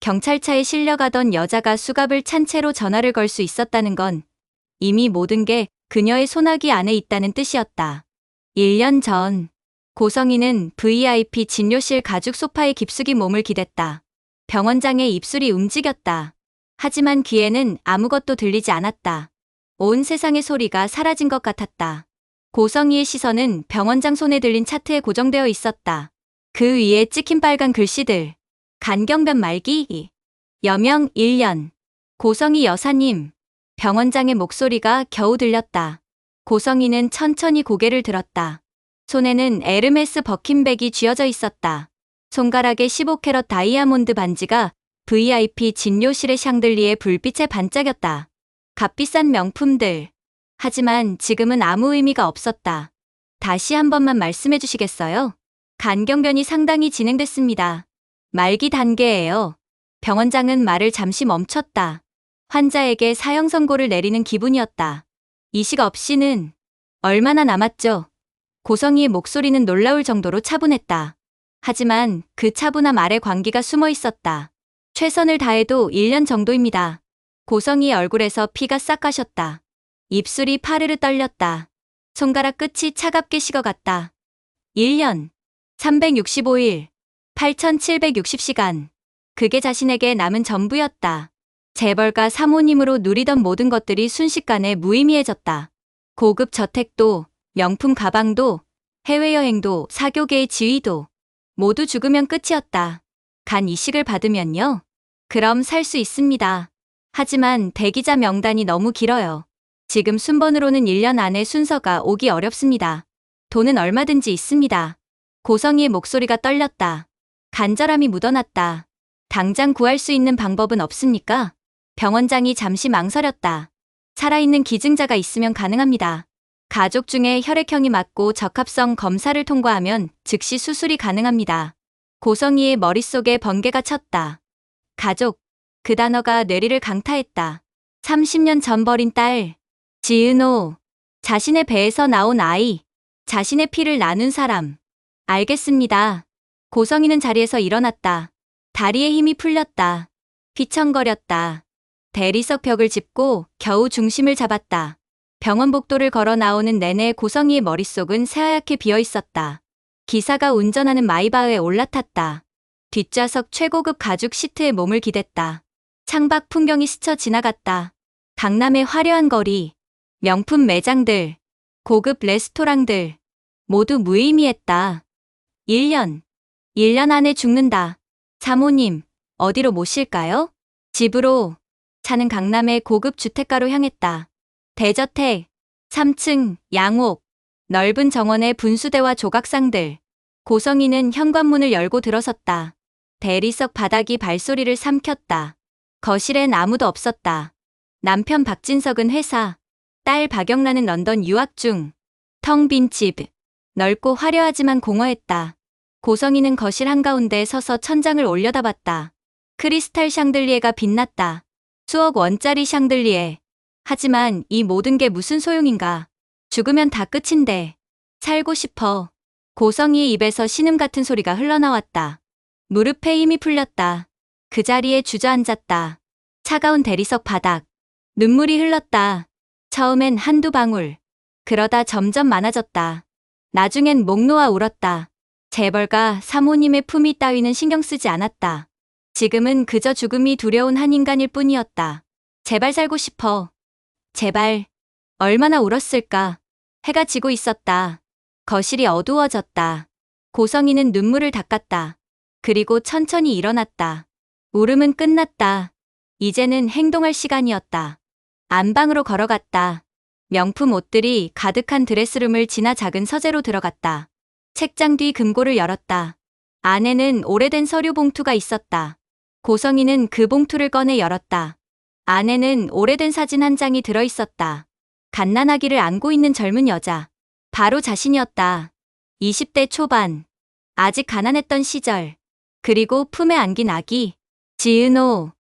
경찰차에 실려가던 여자가 수갑을 찬 채로 전화를 걸 수 있었다는 건 이미 모든 게 그녀의 소나기 안에 있다는 뜻이었다. 1년 전, 고성이는 VIP 진료실 가죽 소파에 깊숙이 몸을 기댔다. 병원장의 입술이 움직였다. 하지만 귀에는 아무것도 들리지 않았다. 온 세상의 소리가 사라진 것 같았다. 고성이의 시선은 병원장 손에 들린 차트에 고정되어 있었다. 그 위에 찍힌 빨간 글씨들. 간경변 말기, 여명 1년. 고성이 여사님. 병원장의 목소리가 겨우 들렸다. 고성이는 천천히 고개를 들었다. 손에는 에르메스 버킨백이 쥐어져 있었다. 손가락에 15캐럿 다이아몬드 반지가 VIP 진료실의 샹들리에 불빛에 반짝였다. 값비싼 명품들. 하지만 지금은 아무 의미가 없었다. 다시 한 번만 말씀해 주시겠어요? 간경변이 상당히 진행됐습니다. 말기 단계예요. 병원장은 말을 잠시 멈췄다. 환자에게 사형 선고를 내리는 기분이었다. 이식 없이는 얼마나 남았죠? 고성이의 목소리는 놀라울 정도로 차분했다. 하지만 그 차분함 아래 광기가 숨어 있었다. 최선을 다해도 1년 정도입니다. 고성이의 얼굴에서 피가 싹 가셨다. 입술이 파르르 떨렸다. 손가락 끝이 차갑게 식어갔다. 1년, 365일, 8760시간. 그게 자신에게 남은 전부였다. 재벌가 사모님으로 누리던 모든 것들이 순식간에 무의미해졌다. 고급 저택도, 명품 가방도, 해외여행도, 사교계의 지위도 모두 죽으면 끝이었다. 간 이식을 받으면요? 그럼 살 수 있습니다. 하지만 대기자 명단이 너무 길어요. 지금 순번으로는 1년 안에 순서가 오기 어렵습니다. 돈은 얼마든지 있습니다. 고성이의 목소리가 떨렸다. 간절함이 묻어났다. 당장 구할 수 있는 방법은 없습니까? 병원장이 잠시 망설였다. 살아있는 기증자가 있으면 가능합니다. 가족 중에 혈액형이 맞고 적합성 검사를 통과하면 즉시 수술이 가능합니다. 고성이의 머릿속에 번개가 쳤다. 가족. 그 단어가 뇌리를 강타했다. 30년 전 버린 딸. 지은호. 자신의 배에서 나온 아이. 자신의 피를 나눈 사람. 알겠습니다. 고성이는 자리에서 일어났다. 다리에 힘이 풀렸다. 휘청거렸다. 대리석 벽을 짚고 겨우 중심을 잡았다. 병원 복도를 걸어 나오는 내내 고성이의 머릿속은 새하얗게 비어 있었다. 기사가 운전하는 마이바흐에 올라탔다. 뒷좌석 최고급 가죽 시트에 몸을 기댔다. 창밖 풍경이 스쳐 지나갔다. 강남의 화려한 거리, 명품 매장들, 고급 레스토랑들, 모두 무의미했다. 1년 안에 죽는다. 사모님, 어디로 모실까요? 집으로. 차는 강남의 고급 주택가로 향했다. 대저택, 3층, 양옥, 넓은 정원의 분수대와 조각상들. 고성이는 현관문을 열고 들어섰다. 대리석 바닥이 발소리를 삼켰다. 거실엔 아무도 없었다. 남편 박진석은 회사, 딸 박영란은 런던 유학 중. 텅 빈 집, 넓고 화려하지만 공허했다. 고성이는 거실 한가운데 서서 천장을 올려다봤다. 크리스탈 샹들리에가 빛났다. 수억 원짜리 샹들리에. 하지만 이 모든 게 무슨 소용인가. 죽으면 다 끝인데. 살고 싶어. 고성이의 입에서 신음 같은 소리가 흘러나왔다. 무릎에 힘이 풀렸다. 그 자리에 주저앉았다. 차가운 대리석 바닥. 눈물이 흘렀다. 처음엔 한두 방울. 그러다 점점 많아졌다. 나중엔 목 놓아 울었다. 재벌가 사모님의 품위 따위는 신경 쓰지 않았다. 지금은 그저 죽음이 두려운 한 인간일 뿐이었다. 제발 살고 싶어. 제발. 얼마나 울었을까. 해가 지고 있었다. 거실이 어두워졌다. 고성이는 눈물을 닦았다. 그리고 천천히 일어났다. 울음은 끝났다. 이제는 행동할 시간이었다. 안방으로 걸어갔다. 명품 옷들이 가득한 드레스룸을 지나 작은 서재로 들어갔다. 책장 뒤 금고를 열었다. 안에는 오래된 서류 봉투가 있었다. 고성이는 그 봉투를 꺼내 열었다. 안에는 오래된 사진 한 장이 들어있었다. 갓난아기를 안고 있는 젊은 여자. 바로 자신이었다. 20대 초반. 아직 가난했던 시절. 그리고 품에 안긴 아기. 지은호.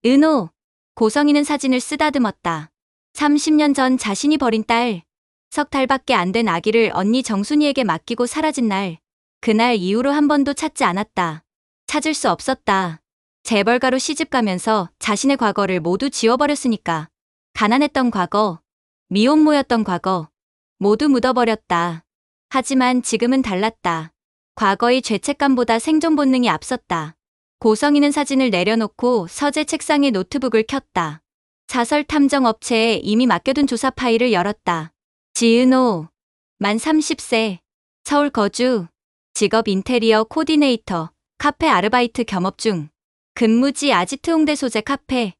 은호. 고성이는 사진을 쓰다듬었다. 30년 전 자신이 버린 딸. 석 달밖에 안 된 아기를 언니 정순이에게 맡기고 사라진 날. 그날 이후로 한 번도 찾지 않았다. 찾을 수 없었다. 재벌가로 시집가면서 자신의 과거를 모두 지워버렸으니까. 가난했던 과거, 미혼모였던 과거, 모두 묻어버렸다. 하지만 지금은 달랐다. 과거의 죄책감보다 생존 본능이 앞섰다. 고성이는 사진을 내려놓고 서재 책상에 노트북을 켰다. 사설 탐정 업체에 이미 맡겨둔 조사 파일을 열었다. 지은호, 만 30세, 서울 거주, 직업 인테리어 코디네이터, 카페 아르바이트 겸업 중, 근무지 아지트 홍대 소재 카페,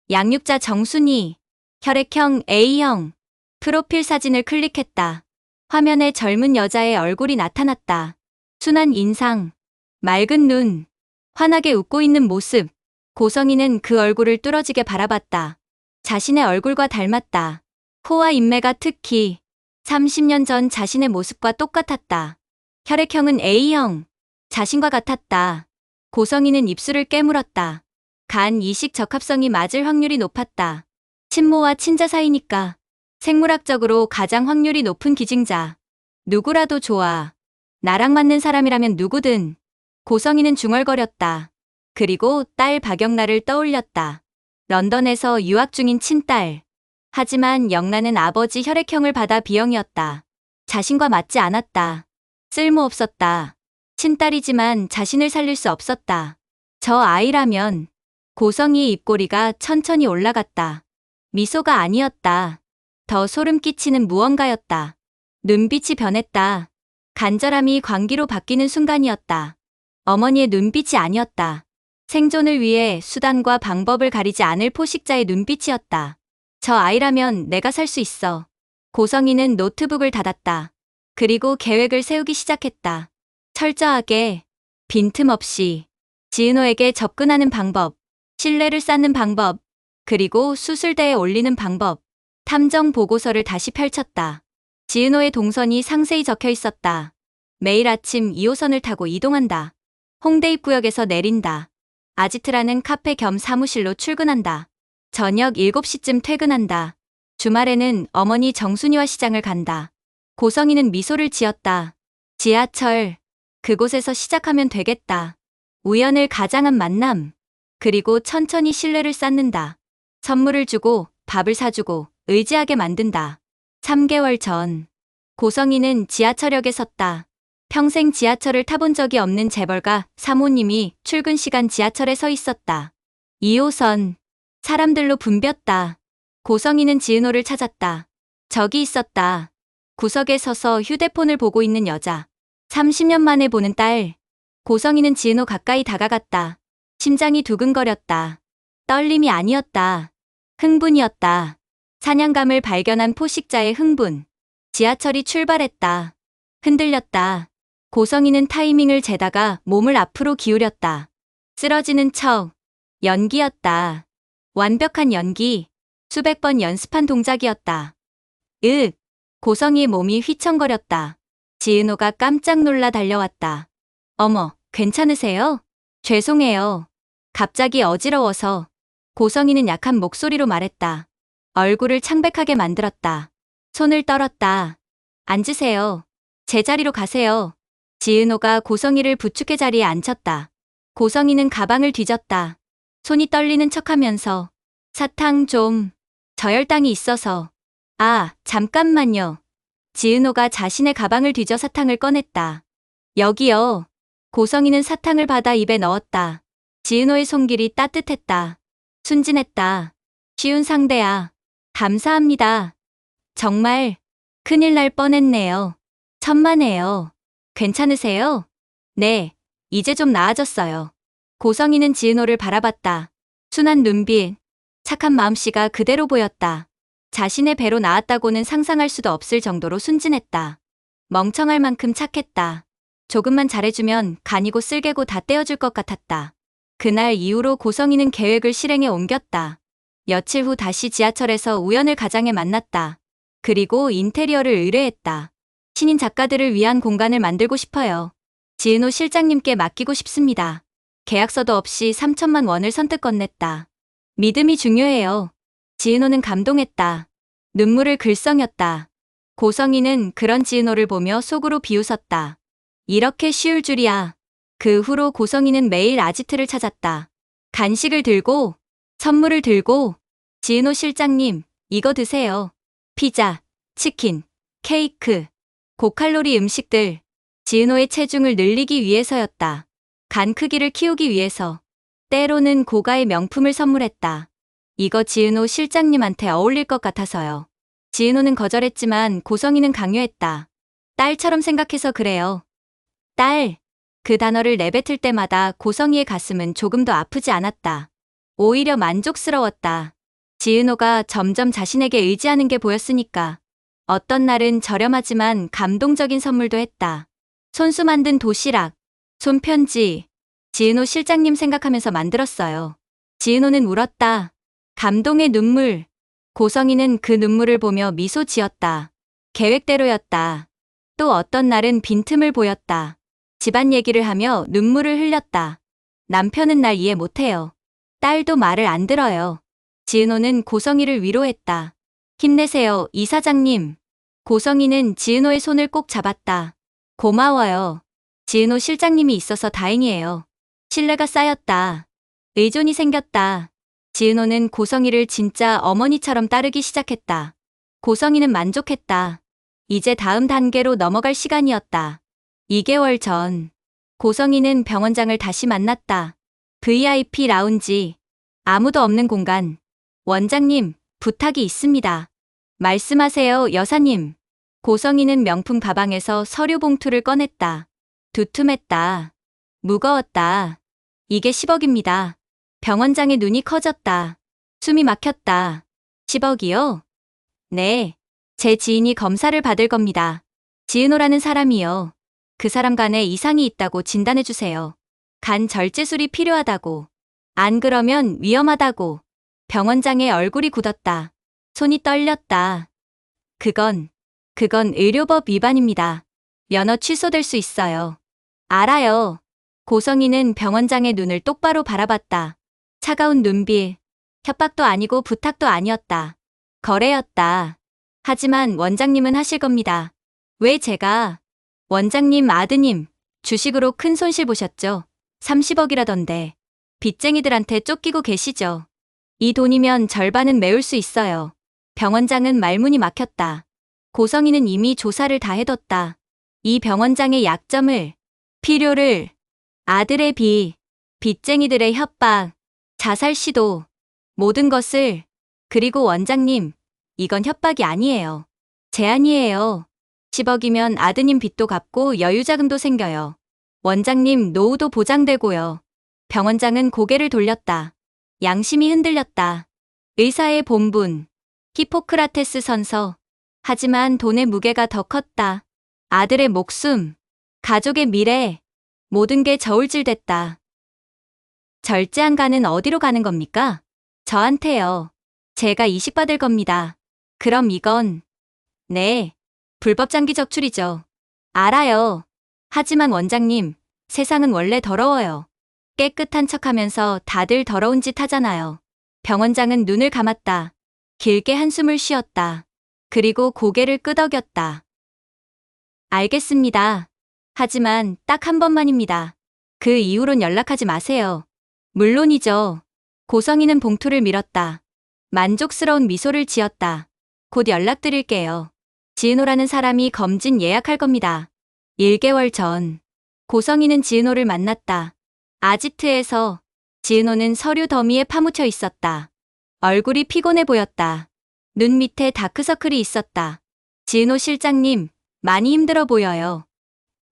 양육자 정순이, 혈액형 A형, 프로필 사진을 클릭했다. 화면에 젊은 여자의 얼굴이 나타났다. 순한 인상, 맑은 눈, 환하게 웃고 있는 모습. 고성이는 그 얼굴을 뚫어지게 바라봤다. 자신의 얼굴과 닮았다. 코와 인매가 특히 30년 전 자신의 모습과 똑같았다. 혈액형은 A형, 자신과 같았다. 고성이는 입술을 깨물었다. 간 이식 적합성이 맞을 확률이 높았다. 친모와 친자 사이니까 생물학적으로 가장 확률이 높은 기증자. 누구라도 좋아. 나랑 맞는 사람이라면 누구든. 고성이는 중얼거렸다. 그리고 딸 박영란을 떠올렸다. 런던에서 유학 중인 친딸. 하지만 영란은 아버지 혈액형을 받아 B형이었다. 자신과 맞지 않았다. 쓸모없었다. 친딸이지만 자신을 살릴 수 없었다. 저 아이라면. 고성이의 입꼬리가 천천히 올라갔다. 미소가 아니었다. 더 소름 끼치는 무언가였다. 눈빛이 변했다. 간절함이 광기로 바뀌는 순간이었다. 어머니의 눈빛이 아니었다. 생존을 위해 수단과 방법을 가리지 않을 포식자의 눈빛이었다. 저 아이라면 내가 살 수 있어. 고성이는 노트북을 닫았다. 그리고 계획을 세우기 시작했다. 철저하게, 빈틈없이, 지은호에게 접근하는 방법, 신뢰를 쌓는 방법, 그리고 수술대에 올리는 방법. 탐정 보고서를 다시 펼쳤다. 지은호의 동선이 상세히 적혀 있었다. 매일 아침 2호선을 타고 이동한다. 홍대 입구역에서 내린다. 아지트라는 카페 겸 사무실로 출근한다. 저녁 7시쯤 퇴근한다. 주말에는 어머니 정순이와 시장을 간다. 고성이는 미소를 지었다. 지하철, 그곳에서 시작하면 되겠다. 우연을 가장한 만남. 그리고 천천히 신뢰를 쌓는다. 선물을 주고 밥을 사주고 의지하게 만든다. 3개월 전, 고성이는 지하철역에 섰다. 평생 지하철을 타본 적이 없는 재벌가 사모님이 출근 시간 지하철에 서 있었다. 2호선, 사람들로 붐볐다. 고성이는 지은호를 찾았다. 저기 있었다. 구석에 서서 휴대폰을 보고 있는 여자. 30년 만에 보는 딸. 고성이는 지은호 가까이 다가갔다. 심장이 두근거렸다. 떨림이 아니었다. 흥분이었다. 사냥감을 발견한 포식자의 흥분. 지하철이 출발했다. 흔들렸다. 고성이는 타이밍을 재다가 몸을 앞으로 기울였다. 쓰러지는 척. 연기였다. 완벽한 연기. 수백 번 연습한 동작이었다. 고성이의 몸이 휘청거렸다. 지은호가 깜짝 놀라 달려왔다. 어머, 괜찮으세요? 죄송해요. 갑자기 어지러워서. 고성이는 약한 목소리로 말했다. 얼굴을 창백하게 만들었다. 손을 떨었다. 앉으세요. 제자리로 가세요. 지은호가 고성이를 부축해 자리에 앉혔다. 고성이는 가방을 뒤졌다. 손이 떨리는 척하면서 사탕 좀. 저혈당이 있어서. 아, 잠깐만요. 지은호가 자신의 가방을 뒤져 사탕을 꺼냈다. 여기요. 고성이는 사탕을 받아 입에 넣었다. 지은호의 손길이 따뜻했다. 순진했다. 쉬운 상대야. 감사합니다. 정말 큰일 날 뻔했네요. 천만에요. 괜찮으세요? 네, 이제 좀 나아졌어요. 고성이는 지은호를 바라봤다. 순한 눈빛, 착한 마음씨가 그대로 보였다. 자신의 배로 나았다고는 상상할 수도 없을 정도로 순진했다. 멍청할 만큼 착했다. 조금만 잘해주면 간이고 쓸개고 다 떼어줄 것 같았다. 그날 이후로 고성이는 계획을 실행에 옮겼다. 며칠 후 다시 지하철에서 우연을 가장에 만났다. 그리고 인테리어를 의뢰했다. 신인 작가들을 위한 공간을 만들고 싶어요. 지은호 실장님께 맡기고 싶습니다. 계약서도 없이 3천만 원을 선뜻 건넸다. 믿음이 중요해요. 지은호는 감동했다. 눈물을 글썽였다. 고성이는 그런 지은호를 보며 속으로 비웃었다. 이렇게 쉬울 줄이야. 그 후로 고성이는 매일 아지트를 찾았다. 간식을 들고, 선물을 들고, 지은호 실장님, 이거 드세요. 피자, 치킨, 케이크, 고칼로리 음식들. 지은호의 체중을 늘리기 위해서였다. 간 크기를 키우기 위해서. 때로는 고가의 명품을 선물했다. 이거 지은호 실장님한테 어울릴 것 같아서요. 지은호는 거절했지만 고성이는 강요했다. 딸처럼 생각해서 그래요. 딸. 그 단어를 내뱉을 때마다 고성이의 가슴은 조금 더 아프지 않았다. 오히려 만족스러웠다. 지은호가 점점 자신에게 의지하는 게 보였으니까. 어떤 날은 저렴하지만 감동적인 선물도 했다. 손수 만든 도시락, 손편지. 지은호 실장님 생각하면서 만들었어요. 지은호는 울었다. 감동의 눈물. 고성이는 그 눈물을 보며 미소 지었다. 계획대로였다. 또 어떤 날은 빈틈을 보였다. 집안 얘기를 하며 눈물을 흘렸다. 남편은 날 이해 못해요. 딸도 말을 안 들어요. 지은호는 고성이를 위로했다. 힘내세요, 이사장님. 고성이는 지은호의 손을 꼭 잡았다. 고마워요. 지은호 실장님이 있어서 다행이에요. 신뢰가 쌓였다. 의존이 생겼다. 지은호는 고성이를 진짜 어머니처럼 따르기 시작했다. 고성이는 만족했다. 이제 다음 단계로 넘어갈 시간이었다. 2개월 전, 고성이는 병원장을 다시 만났다. VIP 라운지. 아무도 없는 공간. 원장님, 부탁이 있습니다. 말씀하세요, 여사님. 고성이는 명품 가방에서 서류 봉투를 꺼냈다. 두툼했다. 무거웠다. 이게 10억입니다. 병원장의 눈이 커졌다. 숨이 막혔다. 10억이요? 네. 제 지인이 검사를 받을 겁니다. 지은호라는 사람이요. 그 사람 간에 이상이 있다고 진단해주세요. 간 절제술이 필요하다고. 안 그러면 위험하다고. 병원장의 얼굴이 굳었다. 손이 떨렸다. 그건 의료법 위반입니다. 면허 취소될 수 있어요. 알아요. 고성이는 병원장의 눈을 똑바로 바라봤다. 차가운 눈빛. 협박도 아니고 부탁도 아니었다. 거래였다. 하지만 원장님은 하실 겁니다. 왜 제가? 원장님 아드님, 주식으로 큰 손실 보셨죠? 30억이라던데. 빚쟁이들한테 쫓기고 계시죠? 이 돈이면 절반은 메울 수 있어요. 병원장은 말문이 막혔다. 고성이는 이미 조사를 다 해뒀다. 이 병원장의 약점을, 필요를, 아들의 빚쟁이들의 협박, 자살 시도, 모든 것을. 그리고 원장님, 이건 협박이 아니에요. 제안이에요. 10억이면 아드님 빚도 갚고 여유자금도 생겨요. 원장님 노후도 보장되고요. 병원장은 고개를 돌렸다. 양심이 흔들렸다. 의사의 본분, 히포크라테스 선서. 하지만 돈의 무게가 더 컸다. 아들의 목숨, 가족의 미래, 모든 게 저울질됐다. 절제안가는 어디로 가는 겁니까? 저한테요. 제가 이식받을 겁니다. 그럼 이건, 네, 불법 장기 적출이죠. 알아요. 하지만 원장님, 세상은 원래 더러워요. 깨끗한 척하면서 다들 더러운 짓 하잖아요. 병원장은 눈을 감았다. 길게 한숨을 쉬었다. 그리고 고개를 끄덕였다. 알겠습니다. 하지만 딱 한 번만입니다. 그 이후론 연락하지 마세요. 물론이죠. 고성이는 봉투를 밀었다. 만족스러운 미소를 지었다. 곧 연락드릴게요. 지은호라는 사람이 검진 예약할 겁니다. 1개월 전, 고성이는 지은호를 만났다. 아지트에서. 지은호는 서류 더미에 파묻혀 있었다. 얼굴이 피곤해 보였다. 눈 밑에 다크서클이 있었다. 지은호 실장님, 많이 힘들어 보여요.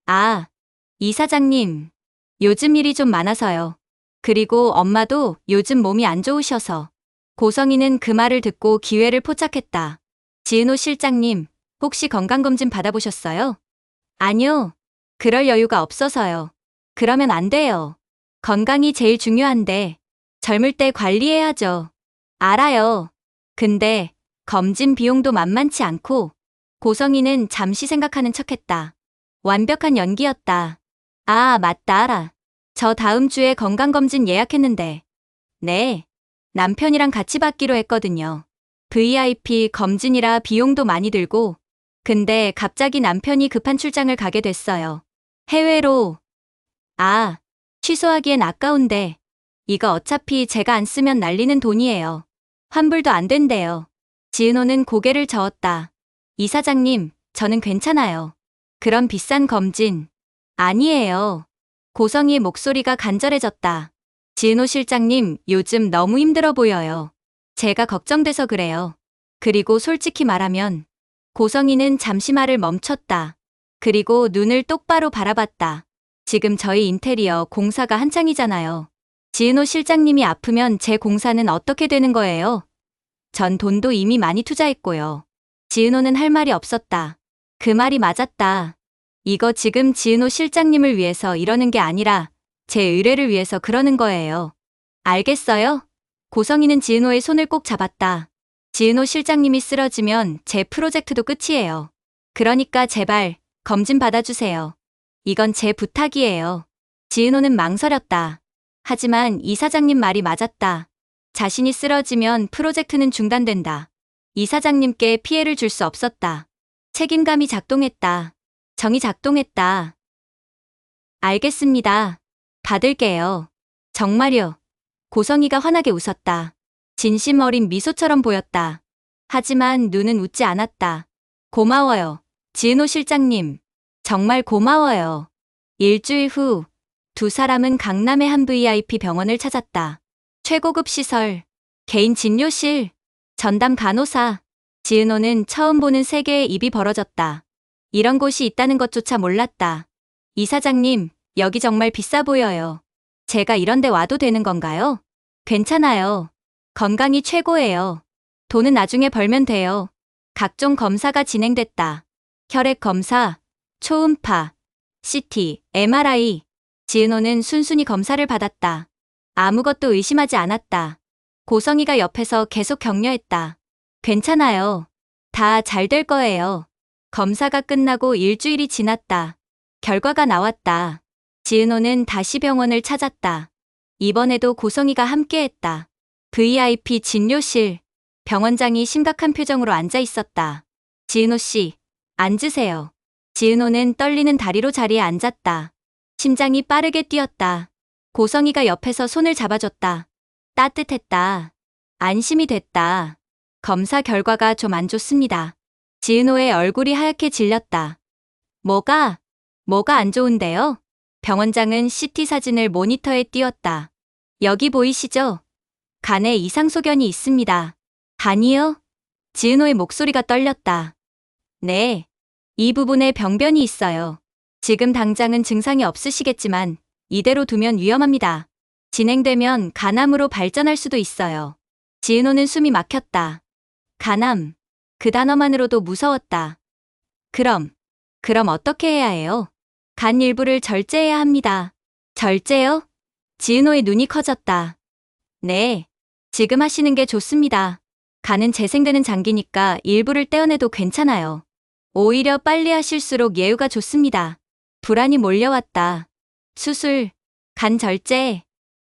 아, 이사장님. 요즘 일이 좀 많아서요. 그리고 엄마도 요즘 몸이 안 좋으셔서. 고성이는 그 말을 듣고 기회를 포착했다. 지은호 실장님, 혹시 건강검진 받아보셨어요? 아니요. 그럴 여유가 없어서요. 그러면 안 돼요. 건강이 제일 중요한데. 젊을 때 관리해야죠. 알아요. 근데 검진 비용도 만만치 않고. 고성이는 잠시 생각하는 척했다. 완벽한 연기였다. 아, 맞다, 알아. 저 다음 주에 건강검진 예약했는데. 네. 남편이랑 같이 받기로 했거든요. VIP 검진이라 비용도 많이 들고. 근데 갑자기 남편이 급한 출장을 가게 됐어요. 해외로. 아, 취소하기엔 아까운데. 이거 어차피 제가 안 쓰면 날리는 돈이에요. 환불도 안 된대요. 지은호는 고개를 저었다. 이사장님, 저는 괜찮아요. 그런 비싼 검진. 아니에요. 고성희의 목소리가 간절해졌다. 지은호 실장님, 요즘 너무 힘들어 보여요. 제가 걱정돼서 그래요. 그리고 솔직히 말하면 고성희는 잠시 말을 멈췄다. 그리고 눈을 똑바로 바라봤다. 지금 저희 인테리어 공사가 한창이잖아요. 지은호 실장님이 아프면 제 공사는 어떻게 되는 거예요? 전 돈도 이미 많이 투자했고요. 지은호는 할 말이 없었다. 그 말이 맞았다. 이거 지금 지은호 실장님을 위해서 이러는 게 아니라 제 의뢰를 위해서 그러는 거예요. 알겠어요? 고성희는 지은호의 손을 꼭 잡았다. 지은호 실장님이 쓰러지면 제 프로젝트도 끝이에요. 그러니까 제발 검진 받아주세요. 이건 제 부탁이에요. 지은호는 망설였다. 하지만 이사장님 말이 맞았다. 자신이 쓰러지면 프로젝트는 중단된다. 이사장님께 피해를 줄 수 없었다. 책임감이 작동했다. 정이 작동했다. 알겠습니다. 받을게요. 정말요. 고성희가 환하게 웃었다. 진심 어린 미소처럼 보였다. 하지만 눈은 웃지 않았다. 고마워요. 지은호 실장님. 정말 고마워요. 일주일 후, 두 사람은 강남의 한 VIP 병원을 찾았다. 최고급 시설, 개인 진료실, 전담 간호사. 지은호는 처음 보는 세계에 입이 벌어졌다. 이런 곳이 있다는 것조차 몰랐다. 이사장님, 여기 정말 비싸 보여요. 제가 이런 데 와도 되는 건가요? 괜찮아요. 건강이 최고예요. 돈은 나중에 벌면 돼요. 각종 검사가 진행됐다. 혈액 검사, 초음파, CT, MRI. 지은호는 순순히 검사를 받았다. 아무것도 의심하지 않았다. 고성희가 옆에서 계속 격려했다. 괜찮아요. 다 잘 될 거예요. 검사가 끝나고 일주일이 지났다. 결과가 나왔다. 지은호는 다시 병원을 찾았다. 이번에도 고성희가 함께했다. VIP 진료실. 병원장이 심각한 표정으로 앉아 있었다. 지은호 씨, 앉으세요. 지은호는 떨리는 다리로 자리에 앉았다. 심장이 빠르게 뛰었다. 고성희가 옆에서 손을 잡아줬다. 따뜻했다. 안심이 됐다. 검사 결과가 좀 안 좋습니다. 지은호의 얼굴이 하얗게 질렸다. 뭐가 안 좋은데요? 병원장은 CT 사진을 모니터에 띄웠다. 여기 보이시죠? 간에 이상 소견이 있습니다. 간이요? 지은호의 목소리가 떨렸다. 네. 이 부분에 병변이 있어요. 지금 당장은 증상이 없으시겠지만 이대로 두면 위험합니다. 진행되면 간암으로 발전할 수도 있어요. 지은호는 숨이 막혔다. 간암. 그 단어만으로도 무서웠다. 그럼 어떻게 해야 해요? 간 일부를 절제해야 합니다. 절제요? 지은호의 눈이 커졌다. 네. 지금 하시는 게 좋습니다. 간은 재생되는 장기니까 일부를 떼어내도 괜찮아요. 오히려 빨리 하실수록 예후가 좋습니다. 불안이 몰려왔다. 수술, 간 절제,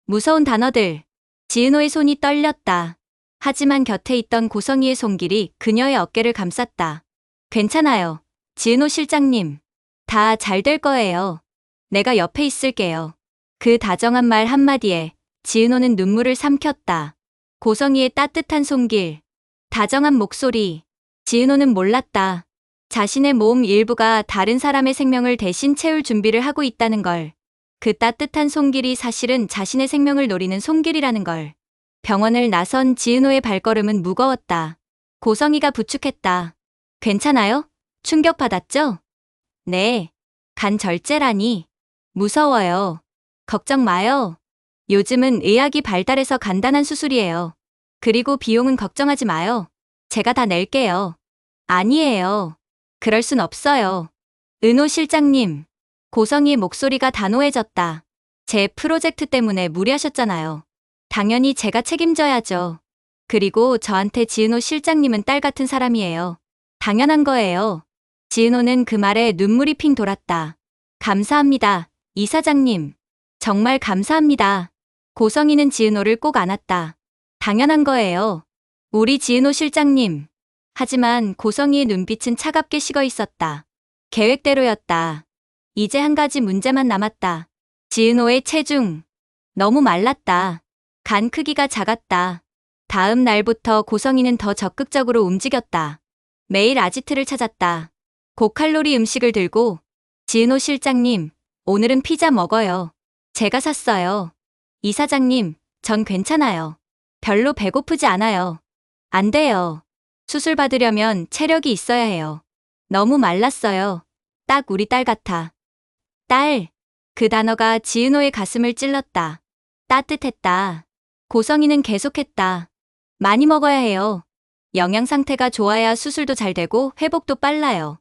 무서운 단어들. 지은호의 손이 떨렸다. 하지만 곁에 있던 고성희의 손길이 그녀의 어깨를 감쌌다. 괜찮아요. 지은호 실장님. 다 잘 될 거예요. 내가 옆에 있을게요. 그 다정한 말 한마디에 지은호는 눈물을 삼켰다. 고성희의 따뜻한 손길, 다정한 목소리. 지은호는 몰랐다. 자신의 몸 일부가 다른 사람의 생명을 대신 채울 준비를 하고 있다는 걸. 그 따뜻한 손길이 사실은 자신의 생명을 노리는 손길이라는 걸. 병원을 나선 지은호의 발걸음은 무거웠다. 고성희가 부축했다. 괜찮아요? 충격받았죠? 네. 간 절제라니. 무서워요. 걱정 마요. 요즘은 의학이 발달해서 간단한 수술이에요. 그리고 비용은 걱정하지 마요. 제가 다 낼게요. 아니에요. 그럴 순 없어요. 은호 실장님. 고성희의 목소리가 단호해졌다. 제 프로젝트 때문에 무리하셨잖아요. 당연히 제가 책임져야죠. 그리고 저한테 지은호 실장님은 딸 같은 사람이에요. 당연한 거예요. 지은호는 그 말에 눈물이 핑 돌았다. 감사합니다, 이사장님. 정말 감사합니다. 고성희는 지은호를 꼭 안았다. 당연한 거예요. 우리 지은호 실장님. 하지만 고성희의 눈빛은 차갑게 식어 있었다. 계획대로였다. 이제 한 가지 문제만 남았다. 지은호의 체중. 너무 말랐다. 간 크기가 작았다. 다음 날부터 고성이는 더 적극적으로 움직였다. 매일 아지트를 찾았다. 고칼로리 음식을 들고 지은호 실장님, 오늘은 피자 먹어요. 제가 샀어요. 이사장님, 전 괜찮아요. 별로 배고프지 않아요. 안 돼요. 수술 받으려면 체력이 있어야 해요. 너무 말랐어요. 딱 우리 딸 같아. 딸. 그 단어가 지은호의 가슴을 찔렀다. 따뜻했다. 고성이는 계속했다. 많이 먹어야 해요. 영양 상태가 좋아야 수술도 잘 되고 회복도 빨라요.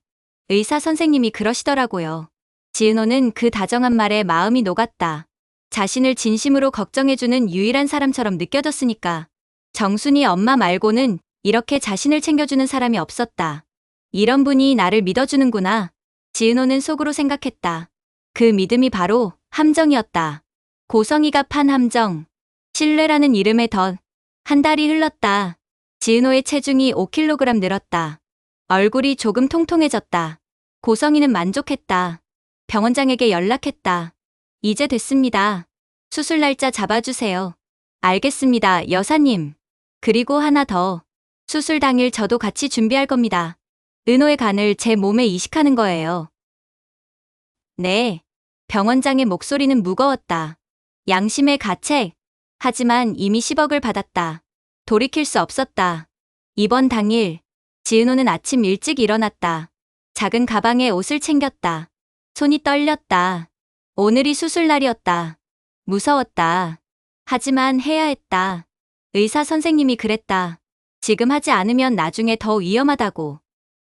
의사 선생님이 그러시더라고요. 지은호는 그 다정한 말에 마음이 녹았다. 자신을 진심으로 걱정해주는 유일한 사람처럼 느껴졌으니까. 정순이 엄마 말고는 이렇게 자신을 챙겨주는 사람이 없었다. 이런 분이 나를 믿어주는구나. 지은호는 속으로 생각했다. 그 믿음이 바로 함정이었다. 고성이가 판 함정. 신뢰라는 이름의 덫. 한 달이 흘렀다. 지은호의 체중이 5kg 늘었다. 얼굴이 조금 통통해졌다. 고성이는 만족했다. 병원장에게 연락했다. 이제 됐습니다. 수술 날짜 잡아주세요. 알겠습니다, 여사님. 그리고 하나 더. 수술 당일 저도 같이 준비할 겁니다. 은호의 간을 제 몸에 이식하는 거예요. 네. 병원장의 목소리는 무거웠다. 양심의 가책. 하지만 이미 10억을 받았다. 돌이킬 수 없었다. 입원 당일, 지은호는 아침 일찍 일어났다. 작은 가방에 옷을 챙겼다. 손이 떨렸다. 오늘이 수술 날이었다. 무서웠다. 하지만 해야 했다. 의사 선생님이 그랬다. 지금 하지 않으면 나중에 더 위험하다고.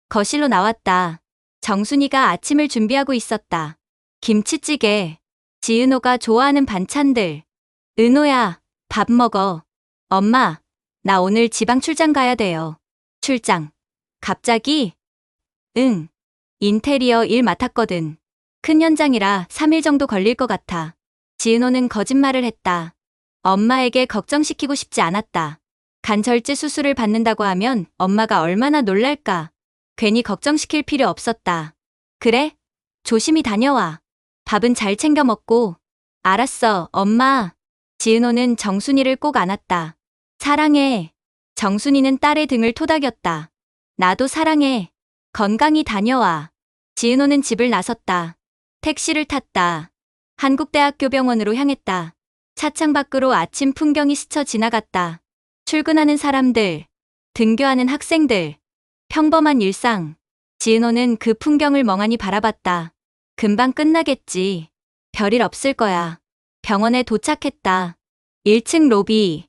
거실로 나왔다. 정순이가 아침을 준비하고 있었다. 김치찌개, 지은호가 좋아하는 반찬들. 은호야, 밥 먹어. 엄마, 나 오늘 지방 출장 가야 돼요. 출장. 갑자기? 응. 인테리어 일 맡았거든. 큰 현장이라 3일 정도 걸릴 것 같아. 지은호는 거짓말을 했다. 엄마에게 걱정시키고 싶지 않았다. 간절제 수술을 받는다고 하면 엄마가 얼마나 놀랄까. 괜히 걱정시킬 필요 없었다. 그래? 조심히 다녀와. 밥은 잘 챙겨 먹고. 알았어, 엄마. 지은호는 정순이를 꼭 안았다. 사랑해. 정순이는 딸의 등을 토닥였다. 나도 사랑해. 건강히 다녀와. 지은호는 집을 나섰다. 택시를 탔다. 한국대학교 병원으로 향했다. 차창 밖으로 아침 풍경이 스쳐 지나갔다. 출근하는 사람들, 등교하는 학생들, 평범한 일상. 지은호는 그 풍경을 멍하니 바라봤다. 금방 끝나겠지. 별일 없을 거야. 병원에 도착했다. 1층 로비.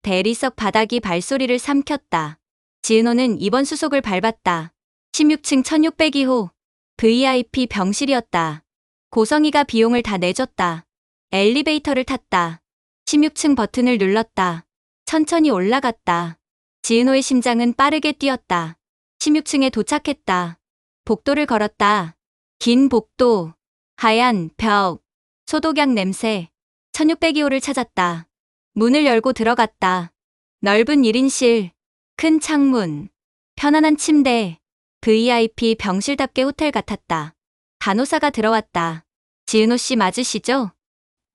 대리석 바닥이 발소리를 삼켰다. 지은호는 입원 수속을 밟았다. 16층 1602호. VIP 병실이었다. 고성이가 비용을 다 내줬다. 엘리베이터를 탔다. 16층 버튼을 눌렀다. 천천히 올라갔다. 지은호의 심장은 빠르게 뛰었다. 16층에 도착했다. 복도를 걸었다. 긴 복도, 하얀 벽, 소독약 냄새. 1602호를 찾았다. 문을 열고 들어갔다. 넓은 1인실, 큰 창문, 편안한 침대. VIP 병실답게 호텔 같았다. 간호사가 들어왔다. 지은호 씨 맞으시죠?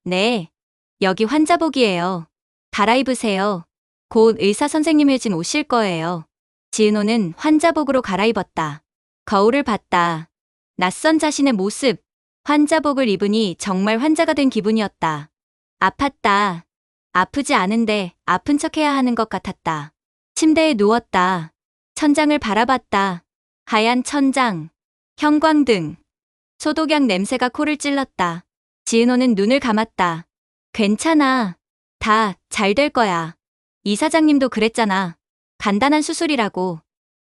네. 여기 환자복이에요. 갈아입으세요. 곧 의사 선생님 회진 오실 거예요. 지은호는 환자복으로 갈아입었다. 거울을 봤다. 낯선 자신의 모습. 환자복을 입으니 정말 환자가 된 기분이었다. 아팠다. 아프지 않은데 아픈 척해야 하는 것 같았다. 침대에 누웠다. 천장을 바라봤다. 하얀 천장, 형광등, 소독약 냄새가 코를 찔렀다. 지은호는 눈을 감았다. 괜찮아. 다 잘 될 거야. 이사장님도 그랬잖아. 간단한 수술이라고.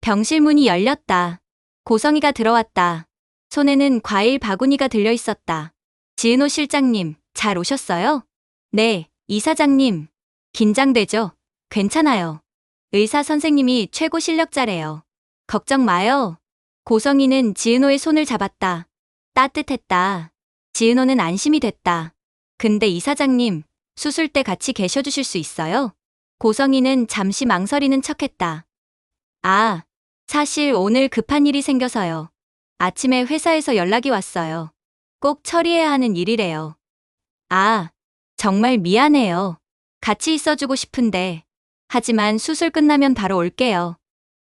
병실 문이 열렸다. 고성이가 들어왔다. 손에는 과일 바구니가 들려 있었다. 지은호 실장님, 잘 오셨어요? 네, 이사장님. 긴장되죠? 괜찮아요. 의사 선생님이 최고 실력자래요. 걱정 마요. 고성이는 지은호의 손을 잡았다. 따뜻했다. 지은호는 안심이 됐다. 근데 이사장님, 수술 때 같이 계셔주실 수 있어요? 고성이는 잠시 망설이는 척했다. 아, 사실 오늘 급한 일이 생겨서요. 아침에 회사에서 연락이 왔어요. 꼭 처리해야 하는 일이래요. 아, 정말 미안해요. 같이 있어주고 싶은데. 하지만 수술 끝나면 바로 올게요.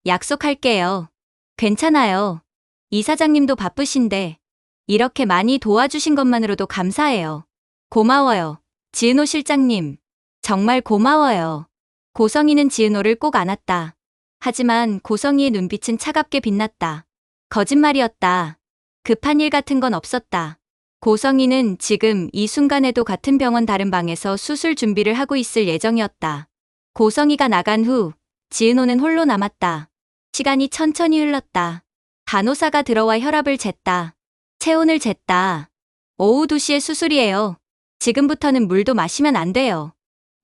약속할게요. 괜찮아요. 이사장님도 바쁘신데 이렇게 많이 도와주신 것만으로도 감사해요. 고마워요. 지은호 실장님. 정말 고마워요. 고성이는 지은호를 꼭 안았다. 하지만 고성이의 눈빛은 차갑게 빛났다. 거짓말이었다. 급한 일 같은 건 없었다. 고성이는 지금 이 순간에도 같은 병원 다른 방에서 수술 준비를 하고 있을 예정이었다. 고성이가 나간 후 지은호는 홀로 남았다. 시간이 천천히 흘렀다. 간호사가 들어와 혈압을 쟀다. 체온을 쟀다. 오후 2시에 수술이에요. 지금부터는 물도 마시면 안 돼요.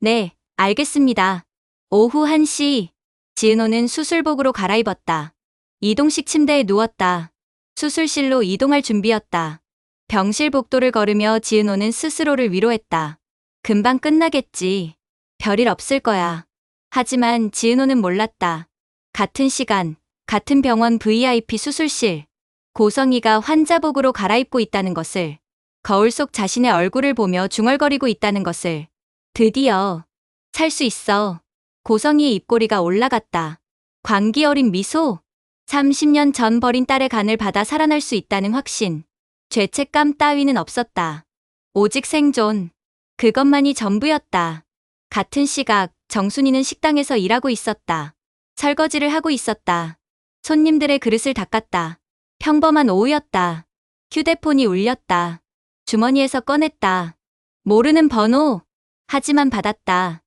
네, 알겠습니다. 오후 1시. 지은호는 수술복으로 갈아입었다. 이동식 침대에 누웠다. 수술실로 이동할 준비였다. 병실 복도를 걸으며 지은호는 스스로를 위로했다. 금방 끝나겠지. 별일 없을 거야. 하지만 지은호는 몰랐다. 같은 시간, 같은 병원 VIP 수술실. 고성이가 환자복으로 갈아입고 있다는 것을, 거울 속 자신의 얼굴을 보며 중얼거리고 있다는 것을. 드디어 살 수 있어. 고성이의 입꼬리가 올라갔다. 광기 어린 미소. 30년 전 버린 딸의 간을 받아 살아날 수 있다는 확신. 죄책감 따위는 없었다. 오직 생존. 그것만이 전부였다. 같은 시각 정순이는 식당에서 일하고 있었다. 설거지를 하고 있었다. 손님들의 그릇을 닦았다. 평범한 오후였다. 휴대폰이 울렸다. 주머니에서 꺼냈다. 모르는 번호. 하지만 받았다.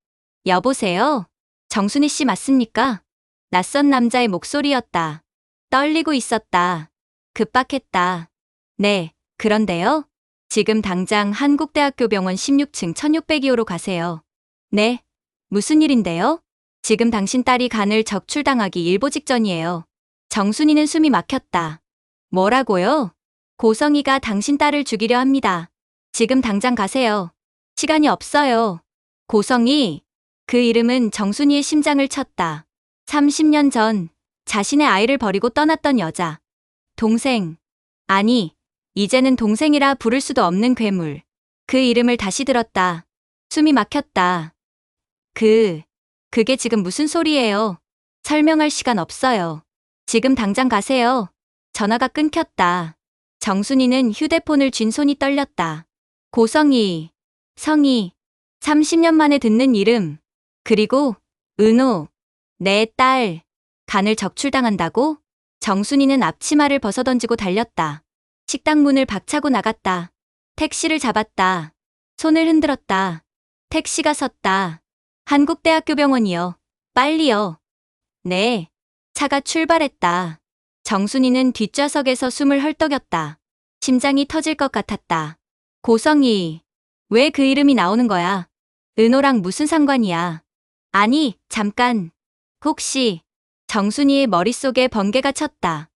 여보세요? 정순이 씨 맞습니까? 낯선 남자의 목소리였다. 떨리고 있었다. 급박했다. 네, 그런데요? 지금 당장 한국대학교 병원 16층 1602호로 가세요. 네? 무슨 일인데요? 지금 당신 딸이 간을 적출당하기 일보 직전이에요. 정순이는 숨이 막혔다. 뭐라고요? 고성이가 당신 딸을 죽이려 합니다. 지금 당장 가세요. 시간이 없어요. 고성이. 그 이름은 정순이의 심장을 쳤다. 30년 전 자신의 아이를 버리고 떠났던 여자. 동생. 아니, 이제는 동생이라 부를 수도 없는 괴물. 그 이름을 다시 들었다. 숨이 막혔다. 그게 지금 무슨 소리예요? 설명할 시간 없어요. 지금 당장 가세요. 전화가 끊겼다. 정순이는 휴대폰을 쥔 손이 떨렸다. 고성이, 성이, 30년 만에 듣는 이름. 그리고 은호, 내 딸, 간을 적출당한다고? 정순이는 앞치마를 벗어던지고 달렸다. 식당 문을 박차고 나갔다. 택시를 잡았다. 손을 흔들었다. 택시가 섰다. 한국대학교 병원이요. 빨리요. 네. 차가 출발했다. 정순이는 뒷좌석에서 숨을 헐떡였다. 심장이 터질 것 같았다. 고성이. 왜 그 이름이 나오는 거야? 은호랑 무슨 상관이야? 아니, 잠깐. 혹시 정순이의 머릿속에 번개가 쳤다.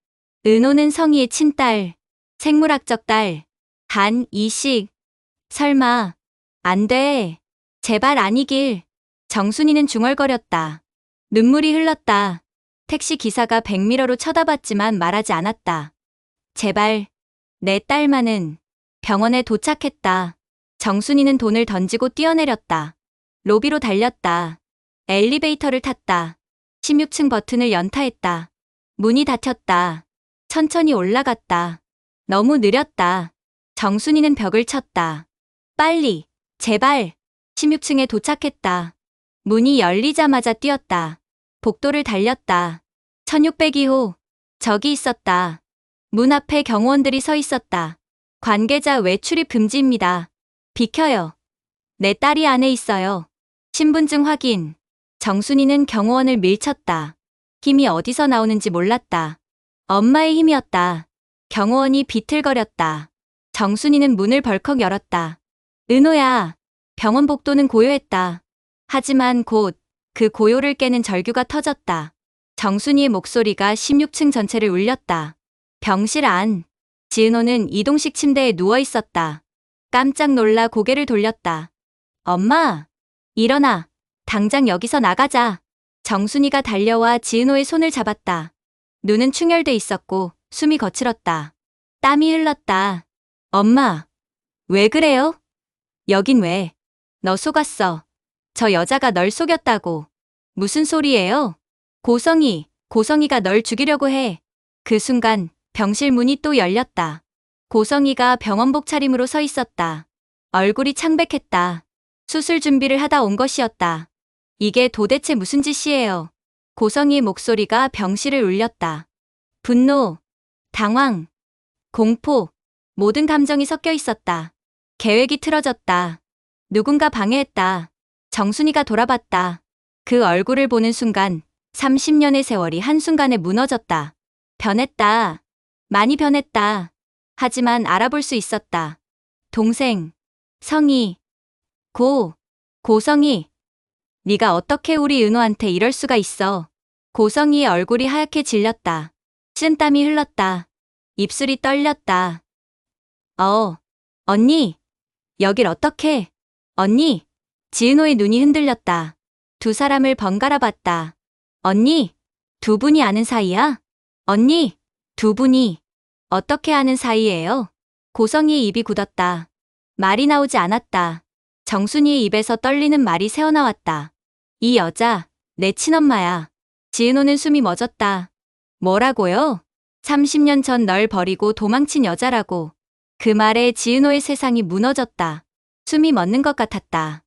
은호는 성희의 친딸, 생물학적 딸, 간 이식. 설마. 안 돼. 제발 아니길. 정순이는 중얼거렸다. 눈물이 흘렀다. 택시 기사가 백미러로 쳐다봤지만 말하지 않았다. 제발. 내 딸만은. 병원에 도착했다. 정순이는 돈을 던지고 뛰어내렸다. 로비로 달렸다. 엘리베이터를 탔다. 16층 버튼을 연타했다. 문이 닫혔다. 천천히 올라갔다. 너무 느렸다. 정순이는 벽을 쳤다. 빨리. 제발. 16층에 도착했다. 문이 열리자마자 뛰었다. 복도를 달렸다. 1602호. 저기 있었다. 문 앞에 경호원들이 서 있었다. 관계자 외출입 금지입니다. 비켜요. 내 딸이 안에 있어요. 신분증 확인. 정순이는 경호원을 밀쳤다. 힘이 어디서 나오는지 몰랐다. 엄마의 힘이었다. 경호원이 비틀거렸다. 정순이는 문을 벌컥 열었다. 은호야. 병원 복도는 고요했다. 하지만 곧 그 고요를 깨는 절규가 터졌다. 정순이의 목소리가 16층 전체를 울렸다. 병실 안. 지은호는 이동식 침대에 누워 있었다. 깜짝 놀라 고개를 돌렸다. 엄마. 일어나. 당장 여기서 나가자. 정순이가 달려와 지은호의 손을 잡았다. 눈은 충혈돼 있었고 숨이 거칠었다. 땀이 흘렀다. 엄마. 왜 그래요? 여긴 왜? 너 속았어. 저 여자가 널 속였다고. 무슨 소리예요? 고성이가 널 죽이려고 해. 그 순간 병실 문이 또 열렸다. 고성이가 병원복 차림으로 서 있었다. 얼굴이 창백했다. 수술 준비를 하다 온 것이었다. 이게 도대체 무슨 짓이에요? 고성이의 목소리가 병실을 울렸다. 분노, 당황, 공포, 모든 감정이 섞여 있었다. 계획이 틀어졌다. 누군가 방해했다. 정순이가 돌아봤다. 그 얼굴을 보는 순간 30년의 세월이 한순간에 무너졌다. 변했다. 많이 변했다. 하지만 알아볼 수 있었다. 동생, 성희, 고성희. 네가 어떻게 우리 은호한테 이럴 수가 있어. 고성희의 얼굴이 하얗게 질렸다. 찐땀이 흘렀다. 입술이 떨렸다. 언니. 여길 어떻게? 언니. 지은호의 눈이 흔들렸다. 두 사람을 번갈아 봤다. 언니, 두 분이 아는 사이야? 언니, 두 분이 어떻게 아는 사이예요? 고성희의 입이 굳었다. 말이 나오지 않았다. 정순이의 입에서 떨리는 말이 새어나왔다. 이 여자, 내 친엄마야. 지은호는 숨이 멎었다. 뭐라고요? 30년 전 널 버리고 도망친 여자라고. 그 말에 지은호의 세상이 무너졌다. 숨이 멎는 것 같았다.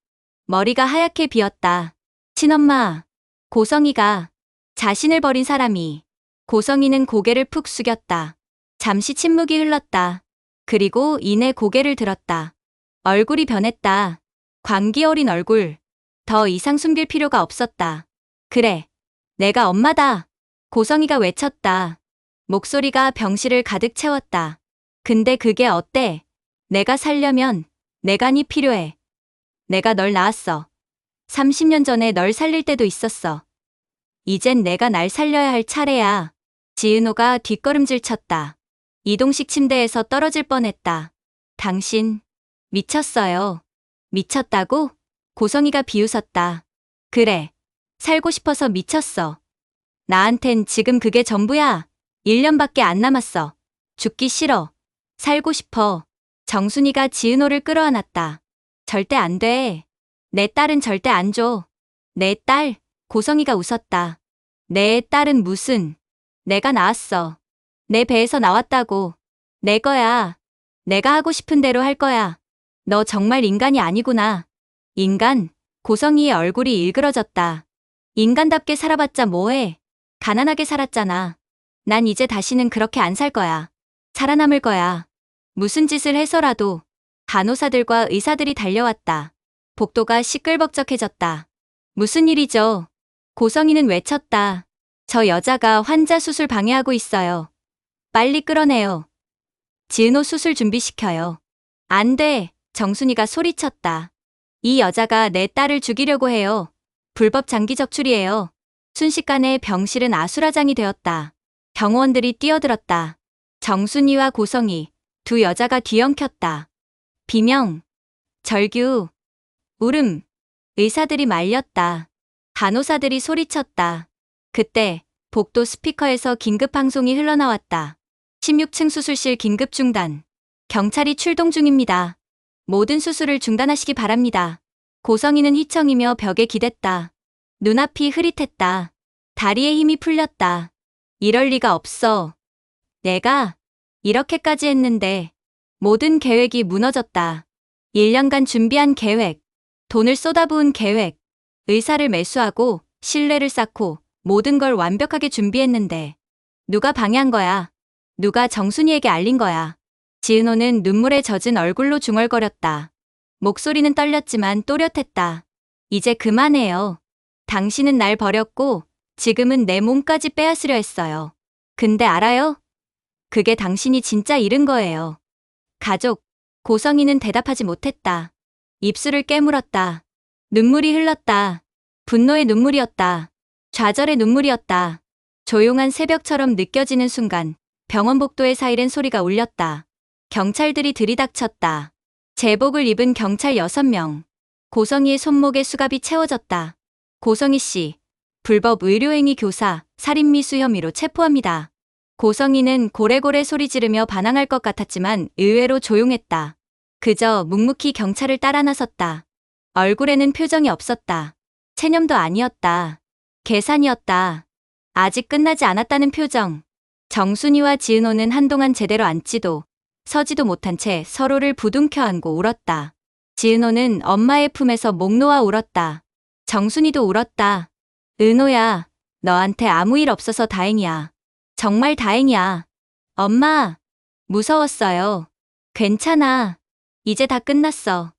머리가 하얗게 비었다. 친엄마. 고성희가 자신을 버린 사람이. 고성희는 고개를 푹 숙였다. 잠시 침묵이 흘렀다. 그리고 이내 고개를 들었다. 얼굴이 변했다. 광기 어린 얼굴. 더 이상 숨길 필요가 없었다. 그래. 내가 엄마다. 고성희가 외쳤다. 목소리가 병실을 가득 채웠다. 근데 그게 어때? 내가 살려면 내가 네 필요해. 내가 널 낳았어. 30년 전에 널 살릴 때도 있었어. 이젠 내가 날 살려야 할 차례야. 지은호가 뒷걸음질 쳤다. 이동식 침대에서 떨어질 뻔했다. 당신 미쳤어요. 미쳤다고? 고성희가 비웃었다. 그래. 살고 싶어서 미쳤어. 나한텐 지금 그게 전부야. 1년밖에 안 남았어. 죽기 싫어. 살고 싶어. 정순이가 지은호를 끌어안았다. 절대 안 돼. 내 딸은 절대 안 줘. 내 딸? 고성희가 웃었다. 내 딸은 무슨. 내가 낳았어. 내 배에서 나왔다고. 내 거야. 내가 하고 싶은 대로 할 거야. 너 정말 인간이 아니구나. 인간? 고성희의 얼굴이 일그러졌다. 인간답게 살아봤자 뭐해. 가난하게 살았잖아. 난 이제 다시는 그렇게 안 살 거야. 살아남을 거야. 무슨 짓을 해서라도. 간호사들과 의사들이 달려왔다. 복도가 시끌벅적해졌다. 무슨 일이죠? 고성희는 외쳤다. 저 여자가 환자 수술 방해하고 있어요. 빨리 끌어내요. 지은호 수술 준비시켜요. 안 돼. 정순이가 소리쳤다. 이 여자가 내 딸을 죽이려고 해요. 불법 장기 적출이에요. 순식간에 병실은 아수라장이 되었다. 병원들이 뛰어들었다. 정순이와 고성희, 두 여자가 뒤엉켰다. 비명, 절규, 울음, 의사들이 말렸다. 간호사들이 소리쳤다. 그때 복도 스피커에서 긴급방송이 흘러나왔다. 16층 수술실 긴급 중단. 경찰이 출동 중입니다. 모든 수술을 중단하시기 바랍니다. 고성희는 휘청이며 벽에 기댔다. 눈앞이 흐릿했다. 다리에 힘이 풀렸다. 이럴 리가 없어. 내가 이렇게까지 했는데 모든 계획이 무너졌다. 1년간 준비한 계획, 돈을 쏟아부은 계획, 의사를 매수하고 신뢰를 쌓고 모든 걸 완벽하게 준비했는데 누가 방해한 거야? 누가 정순이에게 알린 거야? 지은호는 눈물에 젖은 얼굴로 중얼거렸다. 목소리는 떨렸지만 또렷했다. 이제 그만해요. 당신은 날 버렸고 지금은 내 몸까지 빼앗으려 했어요. 근데 알아요? 그게 당신이 진짜 잃은 거예요. 가족. 고성희는 대답하지 못했다. 입술을 깨물었다. 눈물이 흘렀다. 분노의 눈물이었다. 좌절의 눈물이었다. 조용한 새벽처럼 느껴지는 순간 병원 복도에 사이렌 소리가 울렸다. 경찰들이 들이닥쳤다. 제복을 입은 경찰 6명. 고성희의 손목에 수갑이 채워졌다. 고성희 씨, 불법 의료행위 교사, 살인미수 혐의로 체포합니다. 고성희는 고래고래 소리 지르며 반항할 것 같았지만 의외로 조용했다. 그저 묵묵히 경찰을 따라 나섰다. 얼굴에는 표정이 없었다. 체념도 아니었다. 계산이었다. 아직 끝나지 않았다는 표정. 정순이와 지은호는 한동안 제대로 앉지도 서지도 못한 채 서로를 부둥켜 안고 울었다. 지은호는 엄마의 품에서 목 놓아 울었다. 정순이도 울었다. 은호야, 너한테 아무 일 없어서 다행이야. 정말 다행이야. 엄마, 무서웠어요. 괜찮아. 이제 다 끝났어.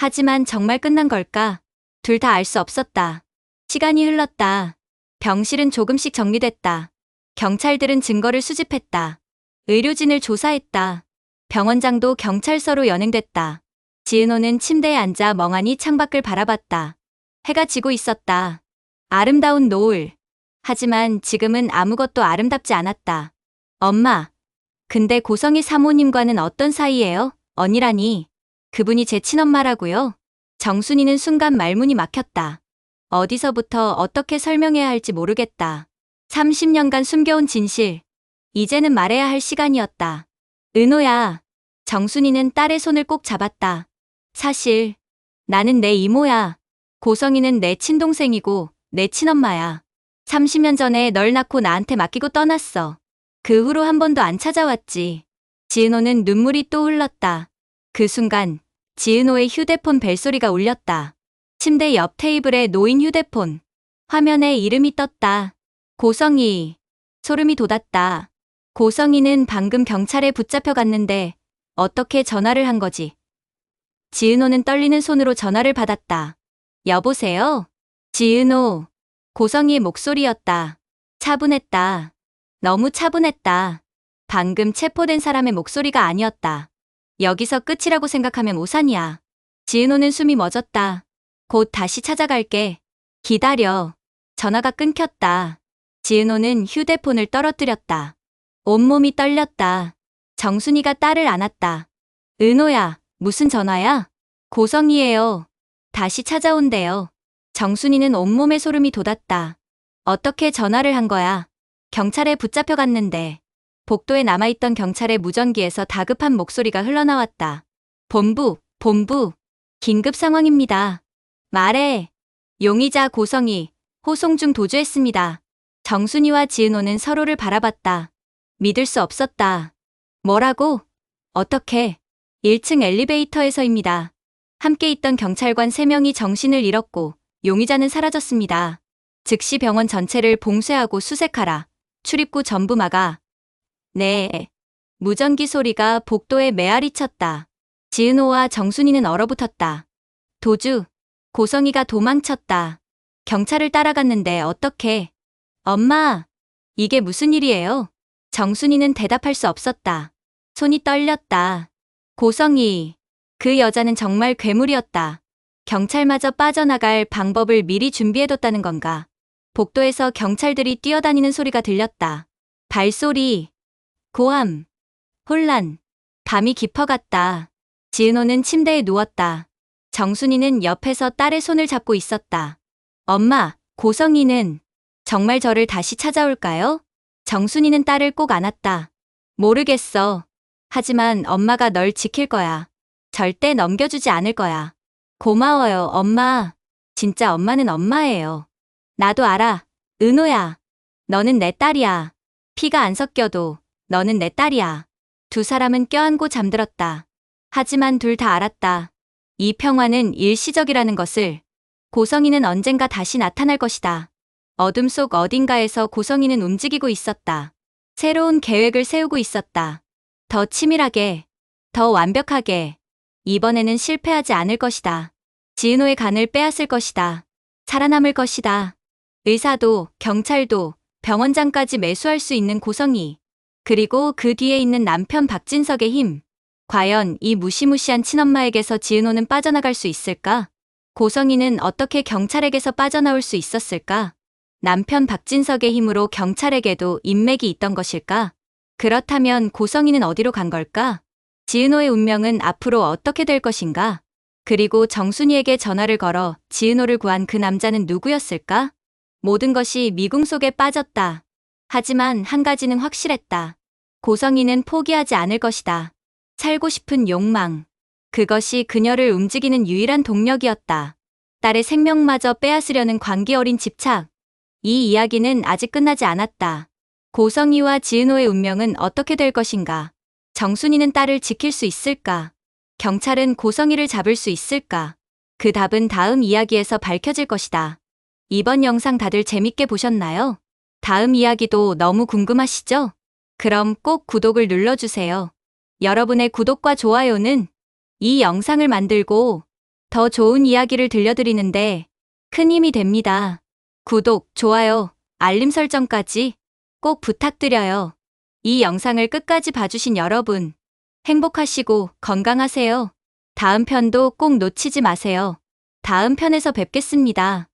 하지만 정말 끝난 걸까? 둘 다 알 수 없었다. 시간이 흘렀다. 병실은 조금씩 정리됐다. 경찰들은 증거를 수집했다. 의료진을 조사했다. 병원장도 경찰서로 연행됐다. 지은호는 침대에 앉아 멍하니 창밖을 바라봤다. 해가 지고 있었다. 아름다운 노을. 하지만 지금은 아무것도 아름답지 않았다. 엄마, 근데 고성희 사모님과는 어떤 사이예요? 언니라니. 그분이 제 친엄마라고요? 정순이는 순간 말문이 막혔다. 어디서부터 어떻게 설명해야 할지 모르겠다. 30년간 숨겨온 진실. 이제는 말해야 할 시간이었다. 은호야. 정순이는 딸의 손을 꼭 잡았다. 사실 나는 내 이모야. 고성이는 내 친동생이고 내 친엄마야. 30년 전에 널 낳고 나한테 맡기고 떠났어. 그 후로 한 번도 안 찾아왔지. 지은호는 눈물이 또 흘렀다. 그 순간 지은호의 휴대폰 벨소리가 울렸다. 침대 옆 테이블에 놓인 휴대폰. 화면에 이름이 떴다. 고성희. 소름이 돋았다. 고성희는 방금 경찰에 붙잡혀 갔는데 어떻게 전화를 한 거지? 지은호는 떨리는 손으로 전화를 받았다. 여보세요? 지은호. 고성희의 목소리였다. 차분했다. 너무 차분했다. 방금 체포된 사람의 목소리가 아니었다. 여기서 끝이라고 생각하면 오산이야. 지은호는 숨이 멎었다. 곧 다시 찾아갈게. 기다려. 전화가 끊겼다. 지은호는 휴대폰을 떨어뜨렸다. 온몸이 떨렸다. 정순이가 딸을 안았다. 은호야, 무슨 전화야? 고성희예요. 다시 찾아온대요. 정순이는 온몸에 소름이 돋았다. 어떻게 전화를 한 거야? 경찰에 붙잡혀 갔는데. 복도에 남아있던 경찰의 무전기에서 다급한 목소리가 흘러나왔다. 본부. 긴급 상황입니다. 말해. 용의자 고성희, 호송 중 도주했습니다. 정순이와 지은호는 서로를 바라봤다. 믿을 수 없었다. 뭐라고? 어떻게? 1층 엘리베이터에서입니다. 함께 있던 경찰관 3명이 정신을 잃었고 용의자는 사라졌습니다. 즉시 병원 전체를 봉쇄하고 수색하라. 출입구 전부 막아. 네. 무전기 소리가 복도에 메아리 쳤다. 지은호와 정순이는 얼어붙었다. 도주. 고성희가 도망쳤다. 경찰을 따라갔는데 어떡해. 엄마, 이게 무슨 일이에요? 정순이는 대답할 수 없었다. 손이 떨렸다. 고성희. 그 여자는 정말 괴물이었다. 경찰마저 빠져나갈 방법을 미리 준비해뒀다는 건가. 복도에서 경찰들이 뛰어다니는 소리가 들렸다. 발소리. 고함. 혼란. 밤이 깊어갔다. 지은호는 침대에 누웠다. 정순이는 옆에서 딸의 손을 잡고 있었다. 엄마, 고성희는 정말 저를 다시 찾아올까요? 정순이는 딸을 꼭 안았다. 모르겠어. 하지만 엄마가 널 지킬 거야. 절대 넘겨주지 않을 거야. 고마워요, 엄마. 진짜 엄마는 엄마예요. 나도 알아. 은호야. 너는 내 딸이야. 피가 안 섞여도 너는 내 딸이야. 두 사람은 껴안고 잠들었다. 하지만 둘 다 알았다. 이 평화는 일시적이라는 것을. 고성희는 언젠가 다시 나타날 것이다. 어둠 속 어딘가에서 고성희는 움직이고 있었다. 새로운 계획을 세우고 있었다. 더 치밀하게, 더 완벽하게. 이번에는 실패하지 않을 것이다. 지은호의 간을 빼앗을 것이다. 살아남을 것이다. 의사도, 경찰도, 병원장까지 매수할 수 있는 고성희. 그리고 그 뒤에 있는 남편 박진석의 힘. 과연 이 무시무시한 친엄마에게서 지은호는 빠져나갈 수 있을까? 고성희는 어떻게 경찰에게서 빠져나올 수 있었을까? 남편 박진석의 힘으로 경찰에게도 인맥이 있던 것일까? 그렇다면 고성희는 어디로 간 걸까? 지은호의 운명은 앞으로 어떻게 될 것인가? 그리고 정순이에게 전화를 걸어 지은호를 구한 그 남자는 누구였을까? 모든 것이 미궁 속에 빠졌다. 하지만 한 가지는 확실했다. 고성희는 포기하지 않을 것이다. 살고 싶은 욕망. 그것이 그녀를 움직이는 유일한 동력이었다. 딸의 생명마저 빼앗으려는 광기 어린 집착. 이 이야기는 아직 끝나지 않았다. 고성희와 지은호의 운명은 어떻게 될 것인가? 정순이는 딸을 지킬 수 있을까? 경찰은 고성희를 잡을 수 있을까? 그 답은 다음 이야기에서 밝혀질 것이다. 이번 영상 다들 재밌게 보셨나요? 다음 이야기도 너무 궁금하시죠? 그럼 꼭 구독을 눌러주세요. 여러분의 구독과 좋아요는 이 영상을 만들고 더 좋은 이야기를 들려드리는데 큰 힘이 됩니다. 구독, 좋아요, 알림 설정까지 꼭 부탁드려요. 이 영상을 끝까지 봐주신 여러분, 행복하시고 건강하세요. 다음 편도 꼭 놓치지 마세요. 다음 편에서 뵙겠습니다.